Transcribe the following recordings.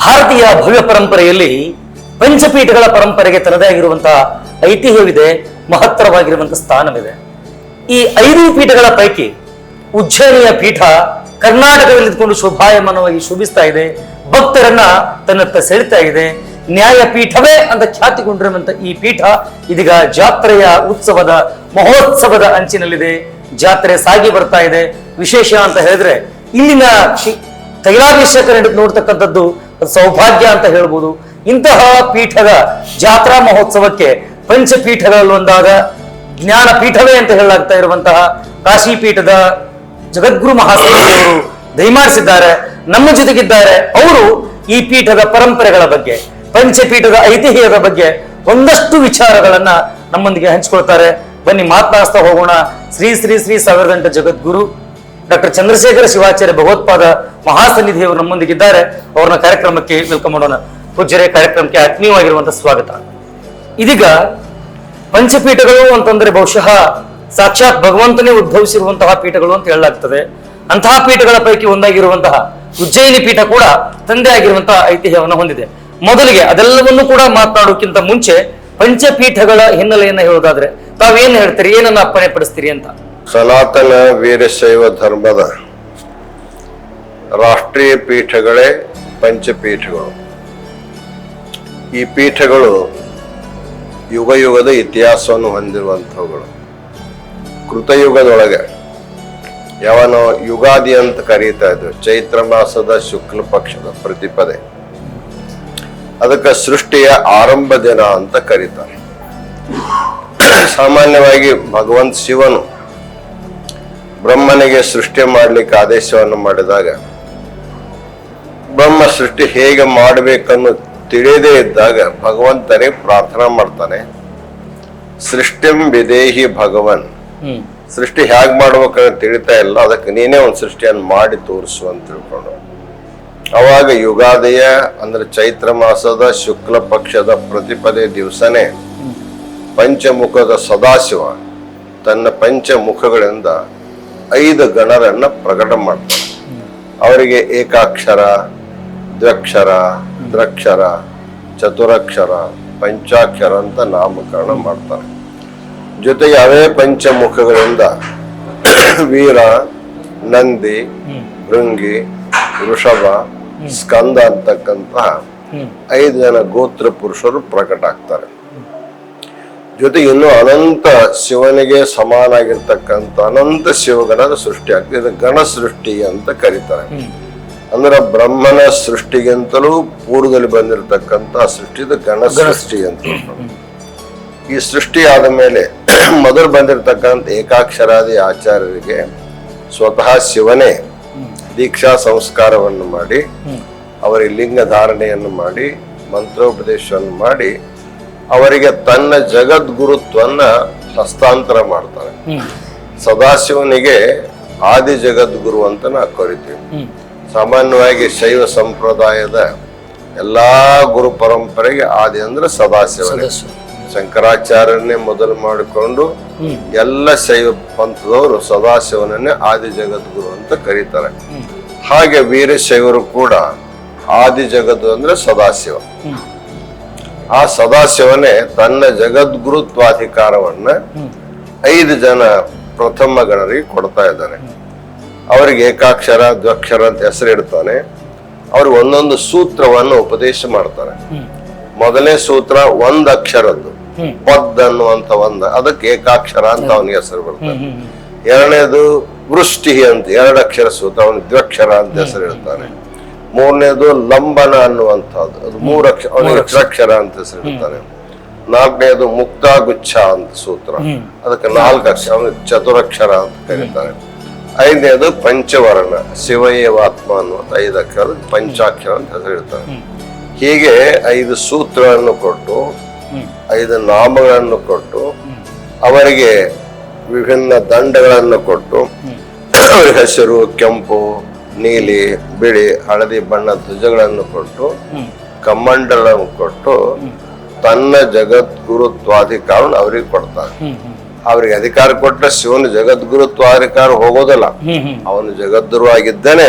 ಭಾರತೀಯ ಭವ್ಯ ಪರಂಪರೆಯಲ್ಲಿ ಪಂಚಪೀಠಗಳ ಪರಂಪರೆಗೆ ತನ್ನದೇ ಆಗಿರುವಂತಹ ಐತಿಹ್ಯವಿದೆ, ಮಹತ್ತರವಾಗಿರುವಂತಹ ಸ್ಥಾನವಿದೆ. ಈ 5 ಪೀಠಗಳ ಪೈಕಿ ಉಜ್ಜಯಿನಿಯ ಪೀಠ ಕರ್ನಾಟಕದಲ್ಲಿದ್ದುಕೊಂಡು ಶೋಭಾಯಮಾನವಾಗಿ ಶೋಭಿಸ್ತಾ ಇದೆ, ಭಕ್ತರನ್ನ ತನ್ನತ್ತ ಸೆಳಿತಾ ಇದೆ. ನ್ಯಾಯಪೀಠವೇ ಅಂತ ಖ್ಯಾತಿಗೊಂಡಿರುವಂತ ಈ ಪೀಠ ಇದೀಗ ಜಾತ್ರೆಯ ಉತ್ಸವದ ಮಹೋತ್ಸವದ ಅಂಚಿನಲ್ಲಿದೆ. ಜಾತ್ರೆ ಸಾಗಿ ಬರ್ತಾ ಇದೆ. ವಿಶೇಷ ಅಂತ ಹೇಳಿದ್ರೆ ಇಲ್ಲಿನ ತೈಲಾಭಿಷೇಕ ನೋಡ್ತಕ್ಕಂಥದ್ದು ಸೌಭಾಗ್ಯ ಅಂತ ಹೇಳ್ಬೋದು. ಇಂತಹ ಪೀಠದ ಜಾತ್ರಾ ಮಹೋತ್ಸವಕ್ಕೆ ಪಂಚಪೀಠಗಳಲ್ಲೊಂದಾದ ಜ್ಞಾನ ಪೀಠವೇ ಅಂತ ಹೇಳಲಾಗ್ತಾ ಇರುವಂತಹ ಕಾಶಿ ಪೀಠದ ಜಗದ್ಗುರು ಮಹಾಸ್ವಾಮಿಯವರು ದಯಮಾಡಿಸಿದ್ದಾರೆ, ನಮ್ಮ ಜೊತೆಗಿದ್ದಾರೆ. ಅವರು ಈ ಪೀಠದ ಪರಂಪರೆಗಳ ಬಗ್ಗೆ, ಪಂಚಪೀಠದ ಐತಿಹ್ಯದ ಬಗ್ಗೆ ಒಂದಷ್ಟು ವಿಚಾರಗಳನ್ನ ನಮ್ಮೊಂದಿಗೆ ಹಂಚಿಕೊಳ್ತಾರೆ. ಬನ್ನಿ ಮಾತನಾಡ್ತಾ ಹೋಗೋಣ. ಶ್ರೀ ಶ್ರೀ ಶ್ರೀ 1008 ಜಗದ್ಗುರು ಡಾಕ್ಟರ್ ಚಂದ್ರಶೇಖರ ಶಿವಾಚಾರ್ಯ ಭಗವತ್ಪಾದ ಮಹಾಸನ್ನಿಧಿಯವರು ನಮ್ಮೊಂದಿಗಿದ್ದಾರೆ. ಅವ್ರನ್ನ ಕಾರ್ಯಕ್ರಮಕ್ಕೆ ವೆಲ್ಕಮ್ ಮಾಡೋಣ. ಪೂಜ್ಯರೇ, ಕಾರ್ಯಕ್ರಮಕ್ಕೆ ಆತ್ಮೀಯವಾಗಿರುವಂತಹ ಸ್ವಾಗತ. ಇದೀಗ ಪಂಚಪೀಠಗಳು ಅಂತಂದ್ರೆ ಬಹುಶಃ ಸಾಕ್ಷಾತ್ ಭಗವಂತನೇ ಉದ್ಭವಿಸಿರುವಂತಹ ಪೀಠಗಳು ಅಂತ ಹೇಳಲಾಗ್ತದೆ. ಅಂತಹ ಪೀಠಗಳ ಪೈಕಿ ಒಂದಾಗಿರುವಂತಹ ಉಜ್ಜಯಿನಿ ಪೀಠ ಕೂಡ ತಂದೆ ಆಗಿರುವಂತಹ ಐತಿಹ್ಯವನ್ನು ಹೊಂದಿದೆ. ಮೊದಲಿಗೆ ಅದೆಲ್ಲವನ್ನೂ ಕೂಡ ಮಾತನಾಡೋಕ್ಕಿಂತ ಮುಂಚೆ ಪಂಚಪೀಠಗಳ ಹಿನ್ನೆಲೆಯನ್ನ ಹೇಳೋದಾದ್ರೆ ತಾವೇನ್ ಹೇಳ್ತೀರಿ, ಏನನ್ನ ಅಪ್ಪಣೆ ಪಡಿಸ್ತೀರಿ ಅಂತ? ಸನಾತನ ವೀರಶೈವ ಧರ್ಮದ ರಾಷ್ಟ್ರೀಯ ಪೀಠಗಳೇ ಪಂಚಪೀಠಗಳು. ಈ ಪೀಠಗಳು ಯುಗ ಯುಗದ ಇತಿಹಾಸವನ್ನು ಹೊಂದಿರುವಂಥವುಗಳು. ಕೃತಯುಗದೊಳಗೆ ಯಾವನೋ ಯುಗಾದಿ ಅಂತ ಕರೀತಾ ಇದ್ರು, ಚೈತ್ರ ಮಾಸದ ಶುಕ್ಲ ಪಕ್ಷದ ಪ್ರತಿಪದೆ, ಅದಕ್ಕೆ ಸೃಷ್ಟಿಯ ಆರಂಭ ದಿನ ಅಂತ ಕರೀತಾರೆ. ಸಾಮಾನ್ಯವಾಗಿ ಭಗವಂತ ಶಿವನು ಬ್ರಹ್ಮನಿಗೆ ಸೃಷ್ಟಿ ಮಾಡ್ಲಿಕ್ಕೆ ಆದೇಶವನ್ನು ಮಾಡಿದಾಗ ಬ್ರಹ್ಮ ಸೃಷ್ಟಿ ಹೇಗೆ ಮಾಡಬೇಕನ್ನು ತಿಳಿಯದೇ ಇದ್ದಾಗ ಭಗವಂತನೇ ಪ್ರಾರ್ಥನಾ ಮಾಡ್ತಾನೆ, ಸೃಷ್ಟಿಂ ವಿದೇಹಿ ಭಗವನ್, ಸೃಷ್ಟಿ ಹೇಗ್ ಮಾಡ್ಬೇಕನ್ನ ತಿಳಿತಾ ಇಲ್ಲ, ಅದಕ್ಕೆ ನೀನೇ ಒಂದು ಸೃಷ್ಟಿಯನ್ನು ಮಾಡಿ ತೋರಿಸು ಅಂತ ತಿಳ್ಕೊಂಡು ಅವಾಗ ಯುಗಾದಿಯ ಅಂದ್ರೆ ಚೈತ್ರ ಮಾಸದ ಶುಕ್ಲ ಪಕ್ಷದ ಪ್ರತಿಪದೆ ದಿವಸನೇ ಪಂಚಮುಖದ ಸದಾಶಿವ ತನ್ನ ಪಂಚಮುಖಗಳಿಂದ 5 ಗಣರನ್ನ ಪ್ರಕಟ ಮಾಡ್ತಾರೆ. ಅವರಿಗೆ ಏಕಾಕ್ಷರ, ದ್ವಕ್ಷರ, ದ್ರಕ್ಷರ, ಚತುರಕ್ಷರ, ಪಂಚಾಕ್ಷರ ಅಂತ ನಾಮಕರಣ ಮಾಡ್ತಾರೆ. ಜೊತೆಗೆ ಅವೇ ಪಂಚಮುಖಗಳಿಂದ ವೀರ, ನಂದಿ, ಭೃಂಗಿ, ವೃಷಭ, ಸ್ಕಂದ ಅಂತಕ್ಕಂತಹ 5 ಜನ ಗೋತ್ರ ಪುರುಷರು ಪ್ರಕಟ ಆಗ್ತಾರೆ. ಜೊತೆಗೆ ಇನ್ನು ಅನಂತ ಶಿವನಿಗೆ ಸಮಾನಾಗಿರ್ತಕ್ಕಂಥ ಅನಂತ ಶಿವಗಣದ ಸೃಷ್ಟಿ ಆಗ್ತದೆ. ಇದು ಗಣ ಸೃಷ್ಟಿ ಅಂತ ಕರೀತಾರೆ. ಅಂದ್ರೆ ಬ್ರಹ್ಮನ ಸೃಷ್ಟಿಗಿಂತಲೂ ಪೂರ್ವದಲ್ಲಿ ಬಂದಿರತಕ್ಕಂತ ಸೃಷ್ಟಿ ಇದು ಗಣ ಸೃಷ್ಟಿ ಅಂತ. ಈ ಸೃಷ್ಟಿ ಆದ ಮೇಲೆ ಮೊದಲು ಬಂದಿರತಕ್ಕಂಥ ಏಕಾಕ್ಷರಾದಿ ಆಚಾರ್ಯರಿಗೆ ಸ್ವತಃ ಶಿವನೇ ದೀಕ್ಷಾ ಸಂಸ್ಕಾರವನ್ನು ಮಾಡಿ ಅವರಿಗೆ ಲಿಂಗ ಧಾರಣೆಯನ್ನು ಮಾಡಿ ಮಂತ್ರೋಪದೇಶವನ್ನು ಮಾಡಿ ಅವರಿಗೆ ತನ್ನ ಜಗದ್ಗುರುತ್ವನ್ನ ಹಸ್ತಾಂತರ ಮಾಡ್ತಾರೆ. ಸದಾಶಿವನಿಗೆ ಆದಿ ಜಗದ್ಗುರು ಅಂತ ನಾವು ಕರಿತೀವಿ. ಸಾಮಾನ್ಯವಾಗಿ ಶೈವ ಸಂಪ್ರದಾಯದ ಎಲ್ಲಾ ಗುರು ಪರಂಪರೆಗೆ ಆದಿ ಅಂದ್ರೆ ಸದಾಶಿವನೇ. ಶಂಕರಾಚಾರ್ಯನ್ನೇ ಮೊದಲು ಮಾಡಿಕೊಂಡು ಎಲ್ಲ ಶೈವ ಪಂಥದವರು ಸದಾಶಿವನನ್ನೇ ಆದಿ ಜಗದ್ಗುರು ಅಂತ ಕರೀತಾರೆ. ಹಾಗೆ ವೀರಶೈವರು ಕೂಡ ಆದಿ ಜಗದ್ದು ಅಂದ್ರೆ ಸದಾಶಿವ. ಆ ಸದಾಶಿವನೇ ತನ್ನ ಜಗದ್ಗುರುತ್ವಾಧಿಕಾರವನ್ನ 5 ಜನ ಪ್ರಥಮ ಗಣರಿಗೆ ಕೊಡ್ತಾ ಇದ್ದಾನೆ. ಅವರಿಗೆ ಏಕಾಕ್ಷರ, ದ್ವಕ್ಷರ ಅಂತ ಹೆಸರಿಡ್ತಾನೆ. ಅವ್ರಿಗೆ ಒಂದೊಂದು ಸೂತ್ರವನ್ನು ಉಪದೇಶ ಮಾಡ್ತಾರೆ. ಮೊದಲನೇ ಸೂತ್ರ 1 ಅಕ್ಷರದ್ದು, ಪದ್ ಅನ್ನುವಂತ ಅದಕ್ಕೆ ಏಕಾಕ್ಷರ ಅಂತ ಅವನಿಗೆ ಹೆಸರು ಬರ್ತದೆ. ಎರಡನೇದು ವೃಷ್ಟಿ ಅಂತ 2 ಅಕ್ಷರ ಸೂತ್ರ, ಅವನಿಗೆ ದ್ವಕ್ಷರ ಅಂತ ಹೆಸರಿಡ್ತಾನೆ. ಮೂರನೇದು ಲಂಬನ ಅನ್ನುವಂಥದ್ದು, ಅದು 3 ಅಕ್ಷರ, ಅವನಿಗೆ ಕ್ಷರ ಅಂತ ಹೆಸರಿಡ್ತಾನೆ. 4ನೇದು ಮುಕ್ತಾಗುಚ್ಛ ಅಂತ ಸೂತ್ರ, ಅದಕ್ಕೆ 4 ಅಕ್ಷರ, ಅವನಿಗೆ ಚತುರಕ್ಷರ ಅಂತ ಕರೀತಾರೆ. 5ನೇದು ಪಂಚವರ್ಣ, ಶಿವಯೇವಾತ್ಮ ಅನ್ನುವಂಥ 5 ಅಕ್ಷರ, ಪಂಚಾಕ್ಷರ ಅಂತ ಹೆಸರಿಡ್ತಾರೆ. ಹೀಗೆ 5 ಸೂತ್ರಗಳನ್ನು ಕೊಟ್ಟು 5 ನಾಮಗಳನ್ನು ಕೊಟ್ಟು ಅವರಿಗೆ ವಿಭಿನ್ನ ದಂಡಗಳನ್ನು ಕೊಟ್ಟು ಅವರಿಗೆ ಹಸಿರು, ಕೆಂಪು, ನೀಲಿ, ಬಿಳಿ, ಹಳದಿ ಬಣ್ಣ ಧ್ವಜಗಳನ್ನು ಕೊಟ್ಟು ಕಮಂಡಲವನ್ನು ಕೊಟ್ಟು ತನ್ನ ಜಗದ್ಗುರುತ್ವಾಧಿಕಾರ ಅವ್ರಿಗೆ ಕೊಡ್ತಾನೆ. ಅವ್ರಿಗೆ ಅಧಿಕಾರ ಕೊಟ್ಟ ಶಿವನ ಜಗದ್ಗುರುತ್ವಾಧಿಕಾರ ಹೋಗೋದಲ್ಲ. ಅವನು ಜಗದ್ಗುರು ಆಗಿದ್ದಾನೆ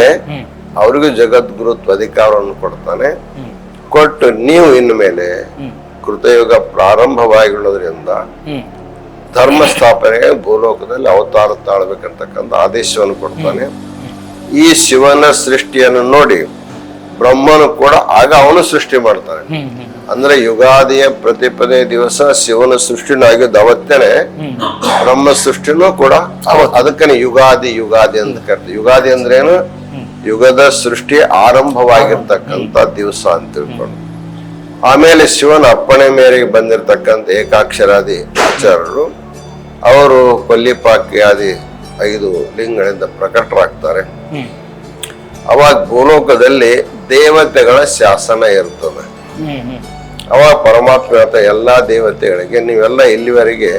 ಅವ್ರಿಗೂ ಜಗದ್ಗುರುತ್ವ ಅಧಿಕಾರವನ್ನು ಕೊಡ್ತಾನೆ. ಕೊಟ್ಟು ನೀವು ಇನ್ಮೇಲೆ ಕೃತಯುಗ ಪ್ರಾರಂಭವಾಗಿರೋದ್ರಿಂದ ಧರ್ಮ ಸ್ಥಾಪನೆಗೆ ಭೂಲೋಕದಲ್ಲಿ ಅವತಾರ ತಾಳ್ಬೇಕಂತಕ್ಕಂಥ ಆದೇಶವನ್ನು ಕೊಡ್ತಾನೆ. ಈ ಶಿವನ ಸೃಷ್ಟಿಯನ್ನು ನೋಡಿ ಬ್ರಹ್ಮನು ಕೂಡ ಆಗ ಅವನು ಸೃಷ್ಟಿ ಮಾಡ್ತಾನೆ. ಅಂದ್ರೆ ಯುಗಾದಿಯ ಪ್ರತಿಪದೇ ದಿವಸ ಶಿವನ ಸೃಷ್ಟಿನೂ ಆಗಿದ್ದು ಅವತ್ತೇನೆ, ಬ್ರಹ್ಮ ಸೃಷ್ಟಿನೂ ಕೂಡ ಅದಕ್ಕನೆ ಯುಗಾದಿ ಯುಗಾದಿ ಅಂತ ಕರಿತೀವಿ. ಯುಗಾದಿ ಅಂದ್ರೇನು? ಯುಗದ ಸೃಷ್ಟಿ ಆರಂಭವಾಗಿರ್ತಕ್ಕಂಥ ದಿವಸ ಅಂತ ತಿಳ್ಕೊಂಡು. ಆಮೇಲೆ ಶಿವನ ಅಪ್ಪಣೆ ಮೇರೆಗೆ ಬಂದಿರತಕ್ಕಂಥ ಏಕಾಕ್ಷರಾದಿ ಆಚಾರ್ಯರು ಅವರು ಕೊಲ್ಲಿಪಾಕ್ಯಾದಿ 5 ಲಿಂಗಗಳಿಂದ ಪ್ರಕಟರಾಗ್ತಾರೆ. ಅವಾಗ ಭೂಲೋಕದಲ್ಲಿ ದೇವತೆಗಳ ಶಾಸನ ಇರ್ತದೆ. ಅವಾಗ ಪರಮಾತ್ಮ ಎಲ್ಲಾ ದೇವತೆಗಳಿಗೆ, ನೀವೆಲ್ಲ ಇಲ್ಲಿವರೆಗೆ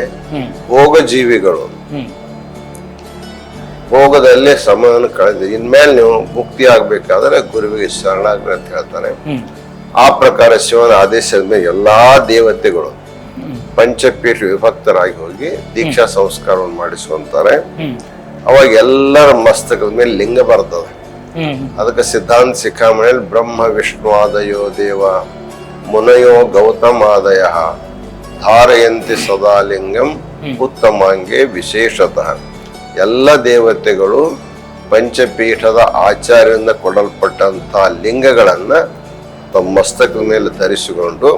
ಭೋಗ ಜೀವಿಗಳು, ಭೋಗದಲ್ಲಿ ಸಮಯವನ್ನು ಕಳೆದು ಇನ್ಮೇಲೆ ನೀವು ಮುಕ್ತಿ ಆಗ್ಬೇಕಾದ್ರೆ ಗುರುವಿಗೆ ಶರಣಾಗ್ರಿ ಅಂತ ಹೇಳ್ತಾನೆ. ಆ ಪ್ರಕಾರ ಶಿವನ ಆದೇಶದ ಮೇಲೆ ಎಲ್ಲಾ ದೇವತೆಗಳು ಪಂಚಪೀಠ ವಿಭಕ್ತರಾಗಿ ಹೋಗಿ ದೀಕ್ಷಾ ಸಂಸ್ಕಾರವನ್ನು ಮಾಡಿಸುವಂತಾರೆ. ಅವಾಗ ಎಲ್ಲರ ಮಸ್ತಕದ ಮೇಲೆ ಲಿಂಗ ಬರ್ತದೆ. ಅದಕ್ಕೆ ಸಿದ್ಧಾಂತ ಶಿಖಾಮಣಿಯಲ್ಲಿ ಬ್ರಹ್ಮ ವಿಷ್ಣು ಆದಯೋ ದೇವ ಮುನಯೋ ಗೌತಮಾದಯ ಧಾರಯಂತಿ ಸದಾ ಲಿಂಗಂ ಉತ್ತಮಾಂಗೆ ವಿಶೇಷತಃ. ಎಲ್ಲ ದೇವತೆಗಳು ಪಂಚಪೀಠದ ಆಚಾರ್ಯರಿಂದ ಕೊಡಲ್ಪಟ್ಟಂತಹ ಲಿಂಗಗಳನ್ನ ತಮ್ಮ ಮಸ್ತಕದ ಮೇಲೆ ಧರಿಸಿಕೊಂಡು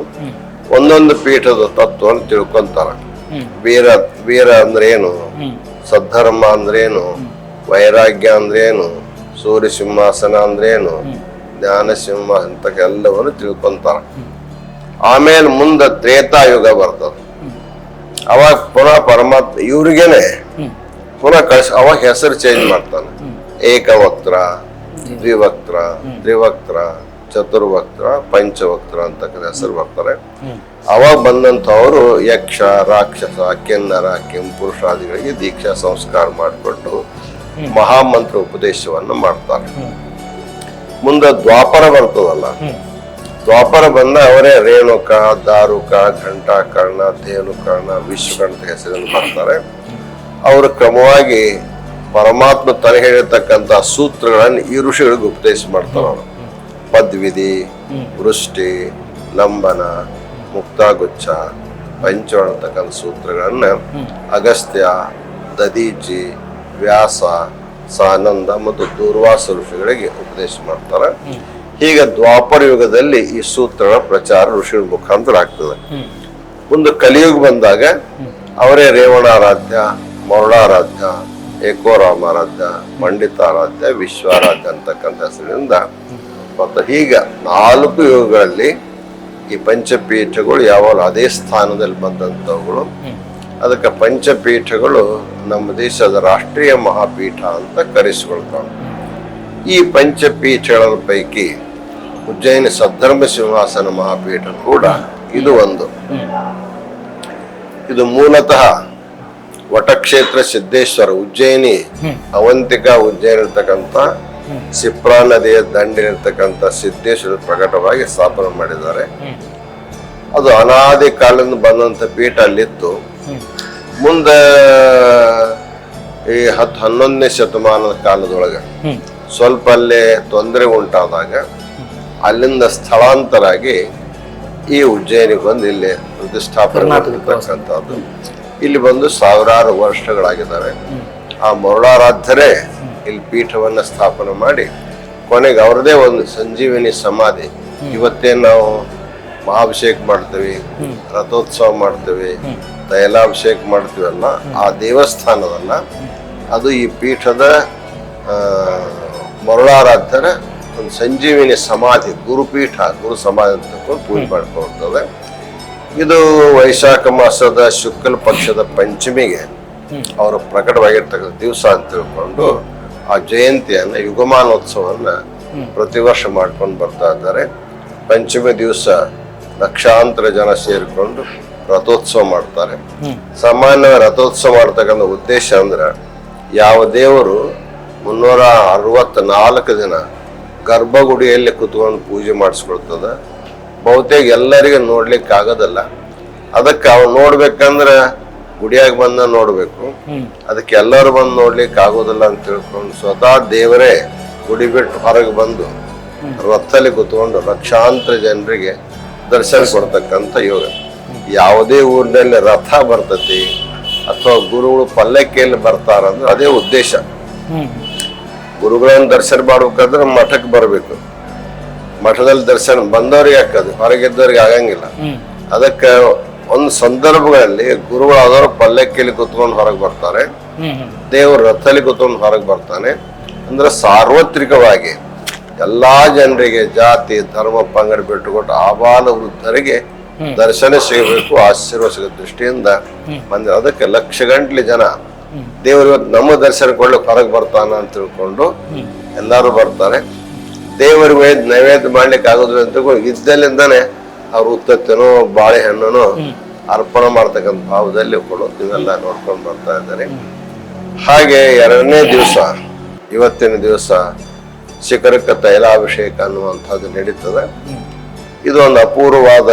ಒಂದೊಂದು ಪೀಠದ ತತ್ವವನ್ನು ತಿಳ್ಕೊಂತಾರ. ವೀರ ಅಂದ್ರೇನು, ಸದ್ಧರ್ಮ ಅಂದ್ರೇನು, ವೈರಾಗ್ಯ ಅಂದ್ರೇನು, ಸೂರ್ಯ ಸಿಂಹಾಸನ ಅಂದ್ರೇನು, ಜ್ಞಾನ ಸಿಂಹ ಅಂತ ಎಲ್ಲವನ್ನು ತಿಳ್ಕೊಂತಾರ. ಆಮೇಲೆ ಮುಂದೆ ತ್ರೇತಾಯುಗ ಬರ್ತದೆ. ಅವಾಗ ಪುನಃ ಪರಮಾತ್ಮ ಇವ್ರಿಗೇನೆ ಪುನಃ ಅವಾಗ ಹೆಸರು ಚೇಂಜ್ ಮಾಡ್ತಾನೆ. ಏಕವಕ್ತ್ರ, ದ್ವಿವಕ್ತ್ರ, ತ್ರಿವಕ್ತ್ರ, ಚತುರ್ವಕ್ತ್ರ, ಪಂಚವಕ್ತ್ರ ಅಂತಕ್ಕಂಥ ಹೆಸರು ಬರ್ತಾರೆ. ಅವಾಗ ಬಂದಂಥವರು ಯಕ್ಷ, ರಾಕ್ಷಸ, ಕಿನ್ನರ, ಕೆಂಪುರುಷಾದಿಗಳಿಗೆ ದೀಕ್ಷಾ ಸಂಸ್ಕಾರ ಮಾಡಿಕೊಟ್ಟು ಮಹಾಮಂತ್ರ ಉಪದೇಶವನ್ನು ಮಾಡ್ತಾರೆ. ಮುಂದೆ ದ್ವಾಪರ ಬರ್ತದಲ್ಲ, ದ್ವಾಪರ ಬಂದ ಅವರೇ ರೇಣುಕ, ದಾರುಕ, ಘಂಟಾ ಕರ್ಣ, ಧೇನು ಕರ್ಣ, ವಿಶ್ವಕರ್ಣ ಹೆಸರನ್ನು ಬರ್ತಾರೆ. ಅವರು ಕ್ರಮವಾಗಿ ಪರಮಾತ್ಮ ತಲೆ ಹೇಳಿರ್ತಕ್ಕಂಥ ಸೂತ್ರಗಳನ್ನು ಈ ಋಷಿಗಳಿಗೆ ಉಪದೇಶ ಮಾಡ್ತಾರೆ. ಅವರು ಪದ್ವಿಧಿ, ವೃಷ್ಟಿ, ಲಂಬನ, ಮುಕ್ತಾಗುಚ್ಛ, ಪಂಚವರ್ಣ ಅಂತಕ್ಕಂಥ ಸೂತ್ರಗಳನ್ನ ಅಗಸ್ತ್ಯ, ದದೀಚಿ, ವ್ಯಾಸ, ಸಾನಂದ ಮತ್ತು ದೂರ್ವಾಸ ಋಷಿಗಳಿಗೆ ಉಪದೇಶ ಮಾಡ್ತಾರೆ. ಹೀಗೆ ದ್ವಾಪರ ಯುಗದಲ್ಲಿ ಈ ಸೂತ್ರಗಳ ಪ್ರಚಾರ ಋಷಿಗಳ ಮುಖಾಂತರ ಆಗ್ತದೆ. ಮುಂದೆ ಕಲಿಯುಗ ಬಂದಾಗ ಅವರೇ ರೇವಣಾರಾಧ್ಯ, ಮರುಳಾರಾಧ್ಯ, ಏಕೋರಾಮಾರಾಧ್ಯ, ಪಂಡಿತಾರಾಧ್ಯ, ವಿಶ್ವಾರಾಧ್ಯ ಅಂತಕ್ಕಂಥ ಹೆಸರಿನಿಂದ ಮತ್ತು ಹೀಗೆ 4 ಯುಗಗಳಲ್ಲಿ ಈ ಪಂಚಪೀಠಗಳು ಯಾವಾಗಲೂ ಅದೇ ಸ್ಥಾನದಲ್ಲಿ ಬಂದಂಥವುಗಳು. ಅದಕ್ಕೆ ಪಂಚಪೀಠಗಳು ನಮ್ಮ ದೇಶದ ರಾಷ್ಟ್ರೀಯ ಮಹಾಪೀಠ ಅಂತ ಕರೆಸಿಕೊಳ್ತಾವೆ. ಈ ಪಂಚಪೀಠಗಳ ಪೈಕಿ ಉಜ್ಜಯಿನಿ ಸದ್ಧರ್ಮ ಸಿಂಹಾಸನ ಮಹಾಪೀಠ ಕೂಡ ಇದು ಒಂದು. ಇದು ಮೂಲತಃ ವಟಕ್ಷೇತ್ರ ಸಿದ್ದೇಶ್ವರ ಉಜ್ಜಯಿನಿ ಅವಂತಿಕಾ ಉಜ್ಜಯಿನಿ ಇರ್ತಕ್ಕಂಥ ಸಿಪ್ರಾ ನದಿಯ ದಂಡಿನಿರ್ತಕ್ಕಂಥ ಸಿದ್ದೇಶ್ವರ ಪ್ರಕಟವಾಗಿ ಸ್ಥಾಪನೆ ಮಾಡಿದ್ದಾರೆ. ಅದು ಅನಾದಿ ಕಾಲದಿಂದ ಬಂದಂತ ಪೀಠ ಅಲ್ಲಿತ್ತು. ಮುಂದೆ ಈ 10-11ನೇ ಶತಮಾನದ ಕಾಲದೊಳಗೆ ಸ್ವಲ್ಪ ಅಲ್ಲೇ ತೊಂದರೆ ಉಂಟಾದಾಗ ಅಲ್ಲಿಂದ ಸ್ಥಳಾಂತರಾಗಿ ಈ ಉಜ್ಜಯಿನಿಗೆ ಬಂದು ಇಲ್ಲಿ ಪ್ರತಿಷ್ಠಾಪನೆ ಮಾಡಿರ್ತಕ್ಕಂಥದ್ದು. ಇಲ್ಲಿ ಬಂದು ಸಾವಿರಾರು ವರ್ಷಗಳಾಗಿದ್ದಾವೆ. ಆ ಮರುಳಾರಾಧ್ಯರೇ ಇಲ್ಲಿ ಪೀಠವನ್ನ ಸ್ಥಾಪನೆ ಮಾಡಿ ಕೊನೆಗೆ ಅವ್ರದೇ ಒಂದು ಸಂಜೀವಿನಿ ಸಮಾಧಿ. ಇವತ್ತೇ ನಾವು ಮಹಾಭಿಷೇಕ ಮಾಡ್ತೀವಿ, ರಥೋತ್ಸವ ಮಾಡ್ತೀವಿ, ತೈಲಾಭಿಷೇಕ ಮಾಡ್ತೀವಲ್ಲ, ಆ ದೇವಸ್ಥಾನದಲ್ಲ, ಅದು ಈ ಪೀಠದ ಮರುಳಾರಾಧ್ಯರ ಒಂದು ಸಂಜೀವಿನಿ ಸಮಾಧಿ, ಗುರುಪೀಠ, ಗುರು ಸಮಾಧಿ ಅಂತ ಪೂಜೆ ಮಾಡ್ಕೊಳ್ತದೆ. ಇದು ವೈಶಾಖ ಮಾಸದ ಶುಕ್ಲ ಪಕ್ಷದ ಪಂಚಮಿಗೆ ಅವರು ಪ್ರಕಟವಾಗಿರ್ತಕ್ಕಂಥ ದಿವಸ ಅಂತ ತಿಳ್ಕೊಂಡು ಆ ಜಯಂತಿಯನ್ನ, ಯುಗಮಾನೋತ್ಸವನ್ನ ಪ್ರತಿ ವರ್ಷ ಮಾಡ್ಕೊಂಡು ಬರ್ತಾ ಇದ್ದಾರೆ. ಪಂಚಮಿ ದಿವಸ ಲಕ್ಷಾಂತರ ಜನ ಸೇರಿಕೊಂಡು ರಥೋತ್ಸವ ಮಾಡ್ತಾರೆ. ಸಾಮಾನ್ಯ ರಥೋತ್ಸವ ಮಾಡ್ತಕ್ಕಂಥ ಉದ್ದೇಶ ಅಂದ್ರೆ ಯಾವ ದೇವರು 364 ದಿನ ಗರ್ಭಗುಡಿಯಲ್ಲಿ ಕುತ್ಕೊಂಡು ಪೂಜೆ ಮಾಡಿಸ್ಕೊಳ್ತದ, ಬಹುತೇಕ ಎಲ್ಲರಿಗೂ ನೋಡ್ಲಿಕ್ಕೆ ಆಗೋದಲ್ಲ. ಅದಕ್ಕೆ ಅವ್ ನೋಡ್ಬೇಕಂದ್ರ ಗುಡಿಯಾಗ ಬಂದ ನೋಡ್ಬೇಕು, ಅದಕ್ಕೆ ಎಲ್ಲರೂ ಬಂದು ನೋಡ್ಲಿಕ್ಕೆ ಆಗೋದಿಲ್ಲ ಅಂತ ತಿಳ್ಕೊಂಡು ಸ್ವತಃ ದೇವರೇ ಗುಡಿ ಬಿಟ್ಟು ಹೊರಗೆ ಬಂದು ರಥದಲ್ಲಿ ಕೂತ್ಕೊಂಡು ಲಕ್ಷಾಂತರ ಜನರಿಗೆ ದರ್ಶನ ಕೊಡ್ತಕ್ಕಂಥ ಯೋಗ. ಯಾವುದೇ ಊರಿನಲ್ಲಿ ರಥ ಬರ್ತತಿ ಅಥವಾ ಗುರುಗಳು ಪಲ್ಲಕ್ಕಿಯಲ್ಲಿ ಬರ್ತಾರಂದ್ರೆ ಅದೇ ಉದ್ದೇಶ. ಗುರುಗಳನ್ನ ದರ್ಶನ ಮಾಡ್ಬೇಕಾದ್ರೆ ಮಠಕ್ಕೆ ಬರಬೇಕು. ಮಠದಲ್ಲಿ ದರ್ಶನ ಬಂದವ್ರಿಗೆ ಹಾಕದು, ಹೊರಗಿದ್ದವ್ರಿಗೆ ಆಗಂಗಿಲ್ಲ. ಅದಕ್ಕೆ ಒಂದು ಸಂದರ್ಭಗಳಲ್ಲಿ ಗುರುಗಳಾದವರು ಪಲ್ಲಕ್ಕಿಯಲ್ಲಿ ಕುತ್ಕೊಂಡು ಹೊರಗೆ ಬರ್ತಾರೆ, ದೇವರು ರಥದಲ್ಲಿ ಕುತ್ಕೊಂಡು ಹೊರಗೆ ಬರ್ತಾನೆ. ಅಂದ್ರೆ ಸಾರ್ವತ್ರಿಕವಾಗಿ ಎಲ್ಲಾ ಜನರಿಗೆ ಜಾತಿ ಧರ್ಮ ಪಂಗಡ ಬಿಟ್ಟುಕೊಟ್ಟು ಆಬಾಲ ವೃದ್ಧರಿಗೆ ದರ್ಶನ ಸಿಗಬೇಕು, ಆಶೀರ್ವಾದ ಸಿಗೋ ದೃಷ್ಟಿಯಿಂದ ಬಂದ. ಅದಕ್ಕೆ ಲಕ್ಷ ಗಂಟ್ಲೆ ಜನ ದೇವರು ಇವತ್ತು ನಮ್ಮ ದರ್ಶನ ಕೊಡ್ಲಿಕ್ಕೆ ಹೊರಗೆ ಬರ್ತಾನ ಅಂತ ತಿಳ್ಕೊಂಡು ಎಲ್ಲಾರು ಬರ್ತಾರೆ. ದೇವರಿಗೆ ನೈವೇದ್ಯ ಮಾಡ್ಲಿಕ್ಕೆ ಆಗೋದಿಲ್ಲ ಅಂತ ಇದ್ದಲ್ಲಿಂದಾನೆ ಅವ್ರ ಉತ್ತತ್ತನೋ ಬಾಳೆಹಣ್ಣನೋ ಅರ್ಪಣೆ ಮಾಡ್ತಕ್ಕಂಥ ಭಾವದಲ್ಲಿ ನೀವೆಲ್ಲ ನೋಡ್ಕೊಂಡು ಬರ್ತಾ ಇದ್ದಾರೆ. ಹಾಗೆ ಎರಡನೇ ದಿವಸ, ಇವತ್ತಿನ ದಿವಸ ಶಿಖರಕ್ಕೆ ತೈಲಾಭಿಷೇಕ ಅನ್ನುವಂಥದ್ದು ನಡೀತದೆ. ಇದು ಒಂದು ಅಪೂರ್ವವಾದ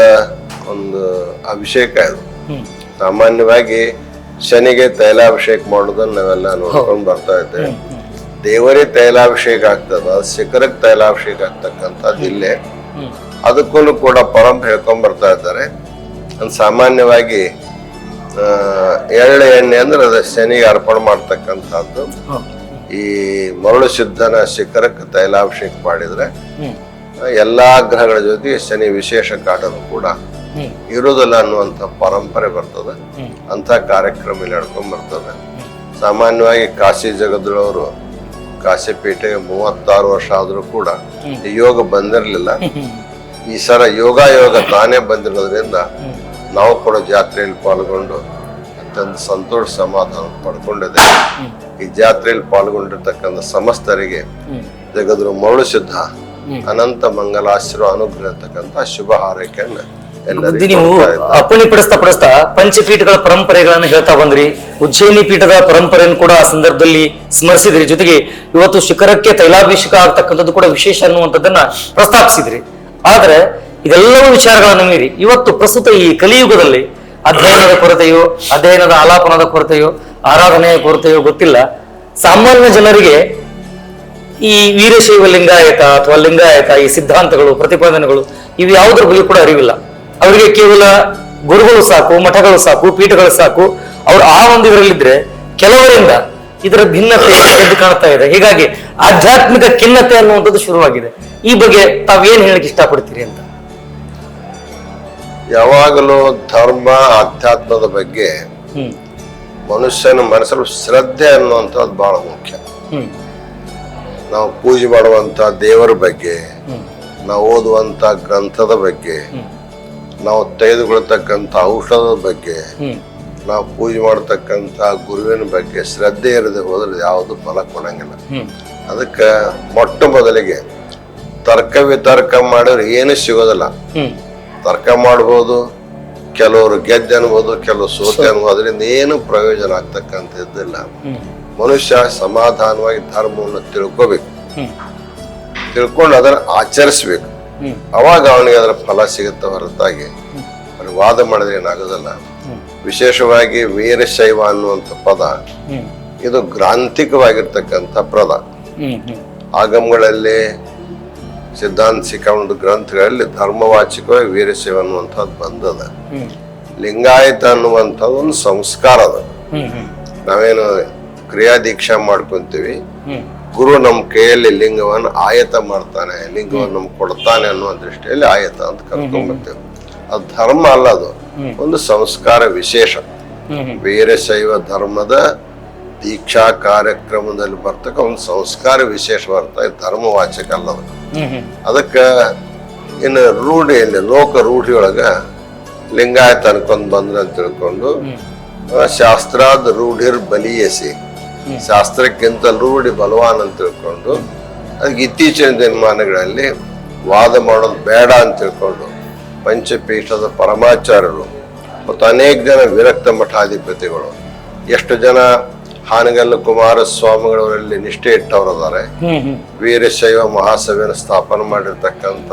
ಒಂದು ಅಭಿಷೇಕ. ಇದು ಸಾಮಾನ್ಯವಾಗಿ ಶನಿಗೆ ತೈಲಾಭಿಷೇಕ ಮಾಡೋದನ್ನ ನಾವೆಲ್ಲ ನೋಡ್ಕೊಂಡು ಬರ್ತಾ ಇದ್ದೇವೆ. ದೇವರೇ ತೈಲಾಭಿಷೇಕ ಆಗ್ತದ, ಶಿಖರಕ್ಕೆ ತೈಲಾಭಿಷೇಕ ಆಗ್ತಕ್ಕಂಥದ್ದು ಇಲ್ಲೇ. ಅದಕ್ಕೂ ಕೂಡ ಪರಂಪರೆ ಹೇಳ್ಕೊಂಡ್ ಬರ್ತಾ ಇದ್ದಾರೆ. ಸಾಮಾನ್ಯವಾಗಿ ಎಳ್ಳೆ ಎಣ್ಣೆ ಅಂದ್ರೆ ಅದ ಶನಿಗೆ ಅರ್ಪಣೆ ಮಾಡ್ತಕ್ಕಂಥದ್ದು. ಈ ಮರಳು ಸಿದ್ಧನ ಶಿಖರಕ್ಕೆ ತೈಲಾಭಿಷೇಕ ಮಾಡಿದ್ರೆ ಎಲ್ಲಾ ಗ್ರಹಗಳ ಜೊತೆಗೆ ಶನಿ ವಿಶೇಷ ಕಾಟನು ಕೂಡ ಇರುವುದಿಲ್ಲ ಅನ್ನುವಂಥ ಪರಂಪರೆ ಬರ್ತದೆ. ಅಂತ ಕಾರ್ಯಕ್ರಮ ಇಲ್ಲಿ ನಡ್ಕೊಂಡ್ ಬರ್ತದೆ. ಸಾಮಾನ್ಯವಾಗಿ ಕಾಶಿ ಜಗದ್ರವರು ಕಾಶಿ ಪೀಠೆಗೆ 36 ವರ್ಷ ಆದ್ರೂ ಕೂಡ ಯೋಗ ಬಂದಿರಲಿಲ್ಲ. ಈ ಸಲ ಯೋಗ ತಾನೇ ಬಂದಿರೋದ್ರಿಂದ ನಾವು ಕೂಡ ಜಾತ್ರೆಯಲ್ಲಿ ಪಾಲ್ಗೊಂಡು ಅತ್ಯಂತ ಸಂತೋಷ ಸಮಾಧಾನ ಪಡ್ಕೊಂಡಿದೆ. ಈ ಜಾತ್ರೆಯಲ್ಲಿ ಪಾಲ್ಗೊಂಡಿರ್ತಕ್ಕಂಥ ಸಮಸ್ತರಿಗೆ ಜಗದ್ರು ಮರಳು ಸಿದ್ಧ ಅನಂತ ಮಂಗಲಾಶೀರ್ವಾದ ಅನುಗ್ರಹ ಇರ್ತಕ್ಕಂಥ ಶುಭ ಹಾರೈಕೆಯನ್ನ ನೀವು ಅಪ್ಪಣೆ ಪಡಿಸ್ತಾ ಪಂಚಪೀಠಗಳ ಪರಂಪರೆಗಳನ್ನು ಹೇಳ್ತಾ ಬಂದ್ರಿ. ಉಜ್ಜಯಿನಿ ಪೀಠದ ಪರಂಪರೆಯನ್ನು ಕೂಡ ಆ ಸಂದರ್ಭದಲ್ಲಿ ಸ್ಮರಿಸಿದ್ರಿ. ಜೊತೆಗೆ ಇವತ್ತು ಶಿಖರಕ್ಕೆ ತೈಲಾಭಿಷೇಕ ಆಗ್ತಕ್ಕಂಥದ್ದು ಕೂಡ ವಿಶೇಷ ಅನ್ನುವಂಥದ್ದನ್ನ ಪ್ರಸ್ತಾಪಿಸಿದ್ರಿ. ಆದ್ರೆ ಇದೆಲ್ಲವೂ ವಿಚಾರಗಳನ್ನು ಮೀರಿ ಇವತ್ತು ಪ್ರಸ್ತುತ ಈ ಕಲಿಯುಗದಲ್ಲಿ ಅಧ್ಯಯನದ ಕೊರತೆಯೋ, ಅಧ್ಯಯನದ ಆಲಾಪನದ ಕೊರತೆಯೋ, ಆರಾಧನೆಯ ಕೊರತೆಯೋ ಗೊತ್ತಿಲ್ಲ, ಸಾಮಾನ್ಯ ಜನರಿಗೆ ಈ ವೀರಶೈವ ಲಿಂಗಾಯತ ಅಥವಾ ಲಿಂಗಾಯತ ಈ ಸಿದ್ಧಾಂತಗಳು, ಪ್ರತಿಪಾದನೆಗಳು ಇವು ಯಾವುದ್ರ ಬಗ್ಗೆ ಕೂಡ ಅರಿವಿಲ್ಲ. ಅವರಿಗೆ ಕೇವಲ ಗುರುಗಳು ಸಾಕು, ಮಠಗಳು ಸಾಕು, ಪೀಠಗಳು ಸಾಕು. ಅವ್ರು ಆ ಒಂದು ಇದರಲ್ಲಿದ್ರೆ ಕೆಲವರಿಂದ ಇದರ ಭಿನ್ನತೆ ಎದ್ದು ಕಾಣ್ತಾ ಇದೆ. ಹೀಗಾಗಿ ಆಧ್ಯಾತ್ಮಿಕ ಖಿನ್ನತೆ ಅನ್ನುವಂಥದ್ದು ಶುರುವಾಗಿದೆ. ಈ ಬಗ್ಗೆ ತಾವೇನ್ ಹೇಳಕ್ ಇಷ್ಟಪಡ್ತೀರಿ ಅಂತ? ಯಾವಾಗಲೂ ಧರ್ಮ ಆಧ್ಯಾತ್ಮದ ಬಗ್ಗೆ ಮನುಷ್ಯನ ಮನಸ್ಸಲ್ಲಿ ಶ್ರದ್ಧೆ ಅನ್ನುವಂಥದ್ದು ಬಹಳ ಮುಖ್ಯ. ನಾವು ಪೂಜೆ ಮಾಡುವಂತ ದೇವರ ಬಗ್ಗೆ, ನಾವು ಓದುವಂತ ಗ್ರಂಥದ ಬಗ್ಗೆ, ನಾವು ತೆಗೆದುಕೊಳ್ತಕ್ಕಂಥ ಔಷಧದ ಬಗ್ಗೆ, ನಾವು ಪೂಜೆ ಮಾಡತಕ್ಕಂಥ ಗುರುವಿನ ಬಗ್ಗೆ ಶ್ರದ್ಧೆ ಇರದೆ ಹೋದ್ರೆ ಯಾವುದು ಫಲ ಕೊಡಂಗಿಲ್ಲ. ಅದಕ್ಕೆ ಮೊಟ್ಟ ಮೊದಲಿಗೆ ತರ್ಕ ವಿತರ್ಕ ಮಾಡಿದ್ರೆ ಏನು ಸಿಗೋದಿಲ್ಲ. ತರ್ಕ ಮಾಡ್ಬೋದು, ಕೆಲವರು ಗೆದ್ದೆ ಅನ್ಬೋದು, ಕೆಲವರು ಸೋತೆ ಅನ್ಬೋದು. ಅದರಿಂದ ಏನು ಪ್ರಯೋಜನ ಆಗ್ತಕ್ಕಂಥದ್ದಿಲ್ಲ. ಮನುಷ್ಯ ಸಮಾಧಾನವಾಗಿ ಧರ್ಮವನ್ನು ತಿಳ್ಕೋಬೇಕು, ತಿಳ್ಕೊಂಡು ಅದನ್ನ ಆಚರಿಸ್ಬೇಕು. ಅವಾಗ ಅವನಿಗೆ ಅದರ ಫಲ ಸಿಗುತ್ತೆ ಹೊರತಾಗಿ ವಾದ ಮಾಡಿದ್ರೆ ಏನಾಗೋದಿಲ್ಲ. ವಿಶೇಷವಾಗಿ ವೀರಶೈವ ಅನ್ನುವಂಥ ಪದ ಇದು ಗ್ರಾಂಥಿಕವಾಗಿರ್ತಕ್ಕಂಥ ಪದ. ಆಗಮಗಳಲ್ಲಿ ಸಿದ್ಧಾಂತ ಸಿಕ್ಕಾಂಡ ಗ್ರಂಥಗಳಲ್ಲಿ ಧರ್ಮವಾಚಕವಾಗಿ ವೀರಶೈವ ಅನ್ನುವಂಥದ್ದು ಬಂದದ. ಲಿಂಗಾಯತ ಅನ್ನುವಂಥದ್ದು ಒಂದು ಸಂಸ್ಕಾರ ಅದ. ನಾವೇನು ಕ್ರಿಯಾ ದೀಕ್ಷಾ ಮಾಡ್ಕೊಂತೀವಿ, ಗುರು ನಮ್ಮ ಕೈಯಲ್ಲಿ ಲಿಂಗವನ್ನು ಆಯತ ಮಾಡ್ತಾನೆ, ಲಿಂಗವನ್ನು ನಮ್ಗೆ ಕೊಡ್ತಾನೆ ಅನ್ನುವ ದೃಷ್ಟಿಯಲ್ಲಿ ಆಯತ ಅಂತ ಕರ್ಕೊಂಡ್ಬರ್ತೇವೆ. ಅದು ಧರ್ಮ ಅಲ್ಲ, ಅದು ಒಂದು ಸಂಸ್ಕಾರ ವಿಶೇಷ. ವೀರಶೈವ ಧರ್ಮದ ದೀಕ್ಷಾ ಕಾರ್ಯಕ್ರಮದಲ್ಲಿ ಬರ್ತಕ್ಕ ಒಂದು ಸಂಸ್ಕಾರ ವಿಶೇಷ ಬರ್ತಾ, ಧರ್ಮವಾಚಕ ಅಲ್ಲದ. ಅದಕ್ಕ ಇನ್ನು ರೂಢಿಯಲ್ಲಿ ಲೋಕ ರೂಢಿಯೊಳಗ ಲಿಂಗಾಯತ ಅನ್ಕೊಂಡ್ ಬಂದ್ರ ಅಂತ ತಿಳ್ಕೊಂಡು ಶಾಸ್ತ್ರಾದ ರೂಢಿರ್ ಬಲಿಯಸಿ, ಶಾಸ್ತ್ರಕ್ಕಿಂತ ರೂಢಿ ಬಲವಾನ್ ಅಂತ ತಿಳ್ಕೊಂಡು ಅದಕ್ಕೆ ಇತ್ತೀಚಿನ ದಿನಮಾನಗಳಲ್ಲಿ ವಾದ ಮಾಡೋದು ಬೇಡ ಅಂತ ತಿಳ್ಕೊಂಡು ಪಂಚಪೀಠದ ಪರಮಾಚಾರ್ಯರು ಮತ್ತು ಅನೇಕ ಜನ ವಿರಕ್ತ ಮಠಾಧಿಪತಿಗಳು, ಎಷ್ಟು ಜನ ಹಾನಗಲ್ಲು ಕುಮಾರಸ್ವಾಮಿಗಳವರಲ್ಲಿ ನಿಷ್ಠೆ ಇಟ್ಟವರದಾರೆ. ವೀರಶೈವ ಮಹಾಸಭೆಯನ್ನು ಸ್ಥಾಪನೆ ಮಾಡಿರ್ತಕ್ಕಂಥ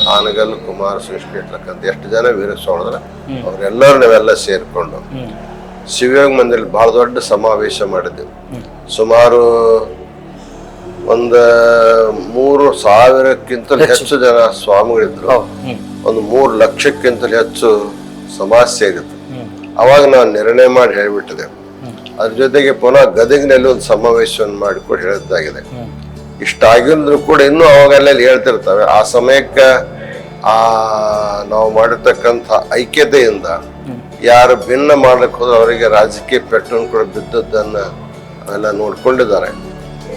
ಹಾನಗಲ್ಲು ಕುಮಾರಸ್ವಾಮಿ ಇರ್ತಕ್ಕಂಥ ಎಷ್ಟು ಜನ ವೀರಸ್ವಾಮಿಗಳಾರೆ, ಅವರೆಲ್ಲರೂ ನಾವೆಲ್ಲ ಸೇರ್ಕೊಂಡು ಶಿವಯೋಗ ಮಂದಿರ ಬಹಳ ದೊಡ್ಡ ಸಮಾವೇಶ ಮಾಡಿದ್ದೆವು. ಸುಮಾರು ಒಂದು 3,000ಕ್ಕಿಂತಲೂ ಹೆಚ್ಚು ಜನ ಸ್ವಾಮಿಗಳಿದ್ರು. ಒಂದು 3 ಲಕ್ಷಕ್ಕಿಂತಲೂ ಹೆಚ್ಚು ಸಮಾಜ ಸೇರಿತ್ತು. ಅವಾಗ ನಾವು ನಿರ್ಣಯ ಮಾಡಿ ಹೇಳಿಬಿಟ್ಟಿದೆ. ಅದ್ರ ಜೊತೆಗೆ ಪುನಃ ಗದಗಿನಲ್ಲಿ ಒಂದು ಸಮಾವೇಶವನ್ನು ಮಾಡಿಕೊಂಡು ಹೇಳಿದ್ದಾಗಿದೆ. ಇಷ್ಟಾಗಿದ್ರು ಕೂಡ ಇನ್ನೂ ಅವಾಗೆಲ್ಲ ಹೇಳ್ತಿರ್ತವೆ. ಆ ಸಮಯಕ್ಕೆ ನಾವು ಮಾಡಿರ್ತಕ್ಕಂಥ ಐಕ್ಯತೆಯಿಂದ ಯಾರು ಭಿನ್ನ ಮಾಡ್ಲಿಕ್ಕೆ ಹೋದ್ರೆ ಅವರಿಗೆ ರಾಜಕೀಯ ಪೆಟ್ಟನ್ನು ಕೂಡ ಬಿದ್ದದ್ದನ್ನ ಎಲ್ಲ ನೋಡ್ಕೊಂಡಿದ್ದಾರೆ.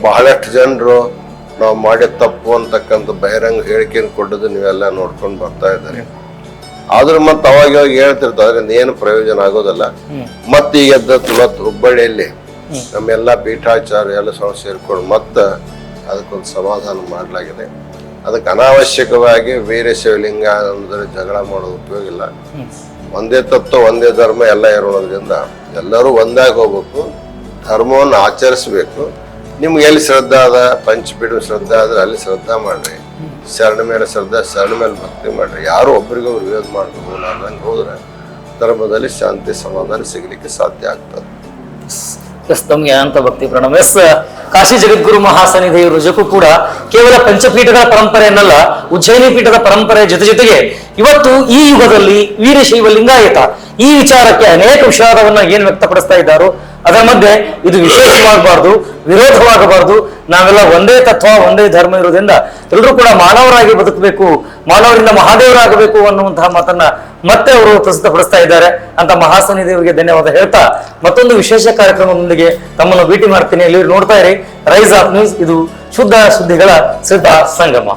ಬಹಳಷ್ಟು ಜನರು ನಾವು ಮಾಡಿದ ತಪ್ಪು ಅಂತಕ್ಕಂಥ ಬಹಿರಂಗ ಹೇಳಿಕೆಯನ್ನು ಕೊಡೋದು ನೀವೆಲ್ಲ ನೋಡ್ಕೊಂಡು ಬರ್ತಾ ಇದ್ದಾರೆ. ಆದ್ರೂ ಮತ್ತೆ ಅವಾಗ ಹೇಳ್ತಿರ್ತಾರೆ, ಅದರಿಂದ ಏನು ಪ್ರಯೋಜನ ಆಗೋದಲ್ಲ. ಮತ್ತೆ ಈಗ ಮತ್ತೆ ಹುಬ್ಬಳ್ಳಿಯಲ್ಲಿ ನಮ್ಮೆಲ್ಲ ಪೀಠಾಚಾರ್ಯ ಎಲ್ಲ ಸೇರ್ಕೊಂಡು ಮತ್ತೆ ಅದಕ್ಕೊಂದು ಸಮಾಧಾನ ಮಾಡಲಾಗಿದೆ. ಅದಕ್ಕೆ ಅನಾವಶ್ಯಕವಾಗಿ ವೀರ ಶಿವಲಿಂಗ ಅಂದ್ರೆ ಜಗಳ ಮಾಡೋದು ಉಪಯೋಗ ಇಲ್ಲ. ಒಂದೇ ತತ್ವ ಒಂದೇ ಧರ್ಮ ಎಲ್ಲ ಇರೋದ್ರಿಂದ ಎಲ್ಲರೂ ಒಂದಾಗಿ ಹೋಗ್ಬೇಕು, ಧರ್ಮವನ್ನು ಆಚರಿಸ್ಬೇಕು. ನಿಮ್ಗೆ ಎಲ್ಲಿ ಶ್ರದ್ಧಾ ಅದ, ಪಂಚಪೀಠ ಶ್ರದ್ಧಾ ಆದ್ರೆ ಅಲ್ಲಿ ಶ್ರದ್ಧಾ ಮಾಡ್ರಿ, ಶರಣ ಮೇಲೆ ಶ್ರದ್ಧಾ, ಶರಣ ಮೇಲೆ ಭಕ್ತಿ ಮಾಡ್ರಿ. ಯಾರು ಒಬ್ರಿಗೊಬ್ರು ವಿರೋಧ ಮಾಡ್ಬೇಕು ಅನ್ನಂಗೆ ಹೋದ್ರೆ ಧರ್ಮದಲ್ಲಿ ಶಾಂತಿ ಸಮಾಧಾನ ಸಿಗಲಿಕ್ಕೆ ಸಾಧ್ಯ ಆಗ್ತದೆ. ಎಸ್, ತಮ್ಗೆ ಅಂತ ಭಕ್ತಿ ಪ್ರಣಾಮ. ಎಸ್, ಕಾಶಿ ಜಗದ್ಗುರು ಮಹಾಸನ್ನಿಧಿಯವರು ನಿಜಕ್ಕೂ ಕೂಡ ಕೇವಲ ಪಂಚಪೀಠಗಳ ಪರಂಪರೆಯನ್ನಲ್ಲ, ಉಜ್ಜಯಿನಿ ಪೀಠದ ಪರಂಪರೆಯ ಜೊತೆಗೆ ಇವತ್ತು ಈ ಯುಗದಲ್ಲಿ ವೀರಶೈವ ಲಿಂಗಾಯತ ಈ ವಿಚಾರಕ್ಕೆ ಅನೇಕ ವಿಷಾದವನ್ನ ಏನ್ ವ್ಯಕ್ತಪಡಿಸ್ತಾ ಇದ್ದಾರೋ ಅದರ ಮಧ್ಯೆ ಇದು ವಿಶೇಷವಾಗಬಾರ್ದು, ವಿರೋಧವಾಗಬಾರ್ದು. ನಾವೆಲ್ಲ ಒಂದೇ ತತ್ವ ಒಂದೇ ಧರ್ಮ ಇರೋದ್ರಿಂದ ಎಲ್ಲರೂ ಕೂಡ ಮಾನವರಾಗಿ ಬದುಕಬೇಕು, ಮಾನವರಿಂದ ಮಹಾದೇವರಾಗಬೇಕು ಅನ್ನುವಂತಹ ಮಾತನ್ನ ಮತ್ತೆ ಅವರು ಪ್ರಸ್ತುತಪಡಿಸ್ತಾ ಇದ್ದಾರೆ ಅಂತ ಮಹಾಸನ್ನಿಧಿಯವರಿಗೆ ಧನ್ಯವಾದ ಹೇಳ್ತಾ ಮತ್ತೊಂದು ವಿಶೇಷ ಕಾರ್ಯಕ್ರಮದೊಂದಿಗೆ ತಮ್ಮನ್ನು ಭೇಟಿ ಮಾಡ್ತೀನಿ. ಇಲ್ಲಿ ನೋಡ್ತಾ ಇರಿ ರೈಸ್ ಆಫ್ ನ್ಯೂಸ್. ಇದು ಶುದ್ಧ ಸುದ್ದಿಗಳ ಸಿದ್ಧ ಸಂಗಮ.